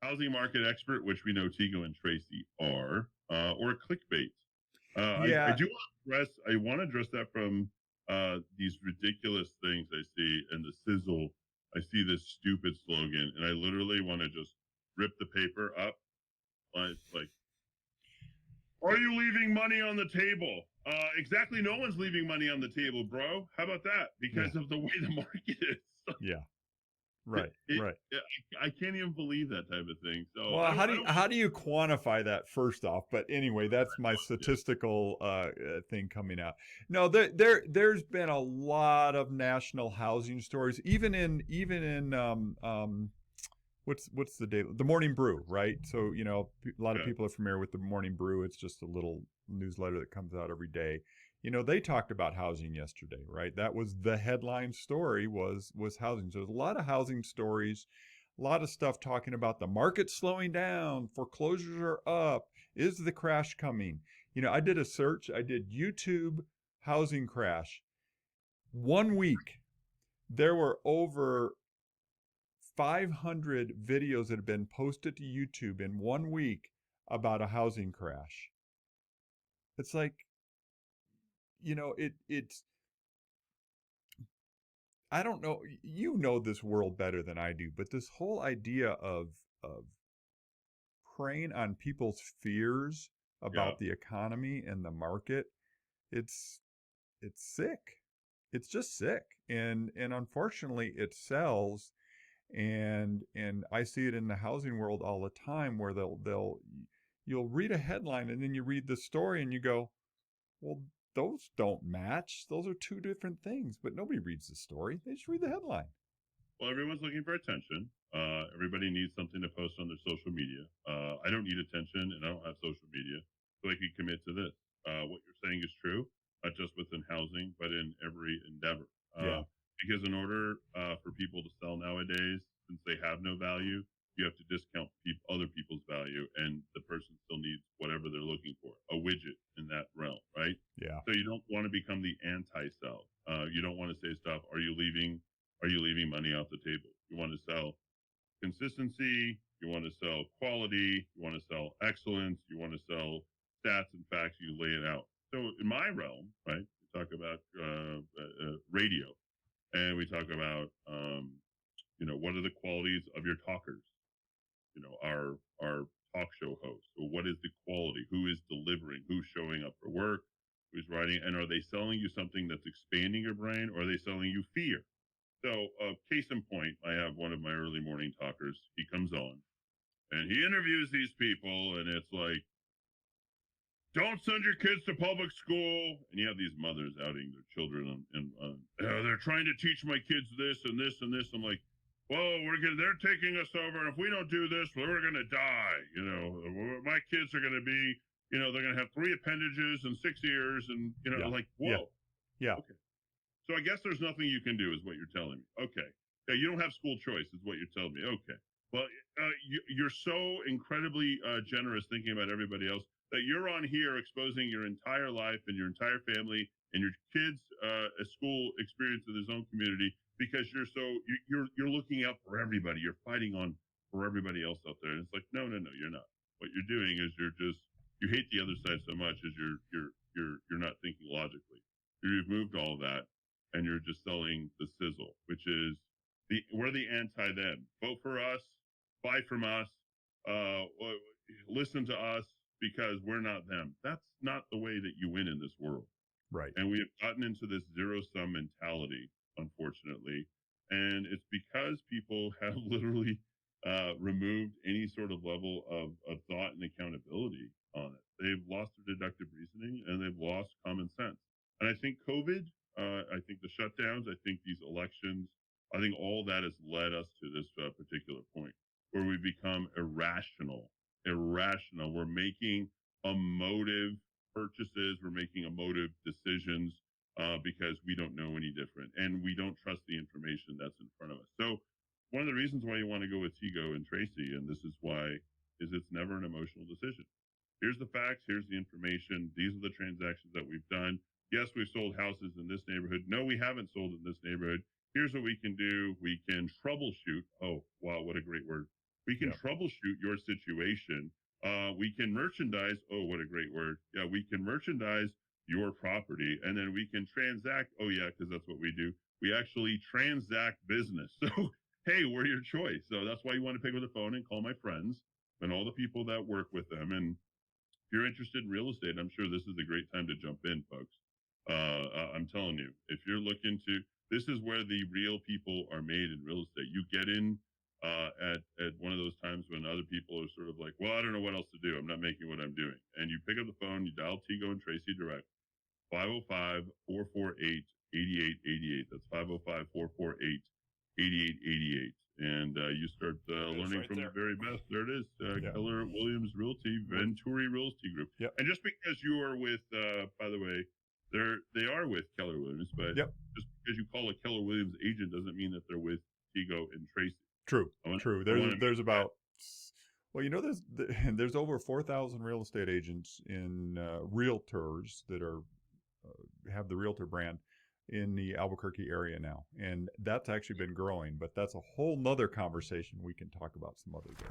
housing market expert, which we know Tego and Tracy are, or clickbait. I Yeah. do want to address that from these ridiculous things I see and the sizzle. I see this stupid slogan, and I literally want to just rip the paper up. Like, are you leaving money on the table? Exactly. No one's leaving money on the table, bro. How about that? Because of the way the market is. Yeah. Right. I can't even believe that type of thing. So Well, how do you quantify that first off? But anyway, that's my statistical thing coming out. No, there's been a lot of national housing stories, even in what's the daily, the Morning Brew, right? So a lot of people are familiar with the Morning Brew. It's just a little newsletter that comes out every day. They talked about housing yesterday, right? That was the headline story was housing. So there's a lot of housing stories, a lot of stuff talking about the market slowing down, foreclosures are up, is the crash coming? I did a search, I did YouTube housing crash. 1 week, there were over 500 videos that have been posted to YouTube in 1 week about a housing crash. It's like, it's, I don't know, this world better than I do, but this whole idea of preying on people's fears about the economy and the market, it's sick. It's just sick. And unfortunately it sells. And I see it in the housing world all the time where you'll read a headline and then you read the story and you go, well, those don't match. Those are two different things. But nobody reads the story. They just read the headline. Well, everyone's looking for attention. Everybody needs something to post on their social media. I don't need attention and I don't have social media, so I can commit to this. What you're saying is true, not just within housing, but in every endeavor. Because in order for people to sell nowadays, since they have no value, you have to discount other people's value, and the person still needs whatever they're looking for, a widget in that realm, right? Yeah. So you don't want to become the anti-sell. You don't want to say stuff. Are you leaving money off the table? You want to sell consistency. You want to sell quality. You want to sell excellence. You want to sell stats and facts. You lay it out. So in my realm, right, we talk about radio, and we talk about what are the qualities of your talkers? Our talk show hosts. So what is the quality? Who is delivering? Who's showing up for work? Who's writing? And are they selling you something that's expanding your brain, or are they selling you fear? So, case in point, I have one of my early morning talkers. He comes on and he interviews these people, and it's like, don't send your kids to public school. And you have these mothers outing their children, and they're trying to teach my kids this and this and this. I'm like, whoa, they're taking us over. And if we don't do this, we're going to die. My kids are going to be, they're going to have 3 appendages and 6 ears, and like, whoa. Yeah. Okay. So I guess there's nothing you can do, is what you're telling me. Okay. Yeah, you don't have school choice, is what you're telling me. Okay. Well, you're so incredibly generous thinking about everybody else that you're on here exposing your entire life and your entire family and your kids' school experience in his own community because you're looking out for everybody. You're fighting on for everybody else out there. And it's like, no, you're not. What you're doing is you hate the other side so much as you're not thinking logically. You've moved all of that, and you're just selling the sizzle, which is we're the anti them. Vote for us, buy from us, listen to us because we're not them. That's not the way that you win in this world. Right. And we have gotten into this zero-sum mentality, unfortunately. And it's because people have literally removed any sort of level of thought and accountability on it. They've lost their deductive reasoning and they've lost common sense. And I think COVID, I think the shutdowns, I think these elections, I think all that has led us to this particular point where we become irrational. We're making emotive purchases. We're making emotive decisions because we don't know any different, and we don't trust the information that's in front of us. So one of the reasons why you want to go with Tego and Tracy, and this is why, is it's never an emotional decision. Here's the facts. Here's the information. These are the transactions that we've done. Yes, we've sold houses in this neighborhood. No, we haven't sold in this neighborhood. Here's what we can do. We can troubleshoot. Oh, wow, what a great word. We can Yep. troubleshoot your situation. We can merchandise. Oh, what a great word. Yeah, we can merchandise your property, and then we can transact. Oh, yeah, because that's what we do. We actually transact business. So, hey, we're your choice. So that's why you want to pick up the phone and call my friends and all the people that work with them. And if you're interested in real estate, I'm sure this is a great time to jump in, folks. I'm telling you, if you're looking to, this is where the real people are made in real estate. You get in at one of those times when other people are sort of like, well, I don't know what else to do. I'm not making what I'm doing. And you pick up the phone, you dial Tego and Tracy direct, 505-448-8888. That's 505-448-8888. And you start learning right from the there. very best. There it is. Yeah. Keller Williams Realty, Venturi Realty Group. Yep. And just because you are with, by the way, they are with Keller Williams, but Yep. just because you call a Keller Williams agent doesn't mean that they're with Tego and Tracy. True. There's about, well, there's over 4,000 real estate agents in realtors that are have the realtor brand in the Albuquerque area now, and that's actually been growing. But that's a whole nother conversation we can talk about some other day.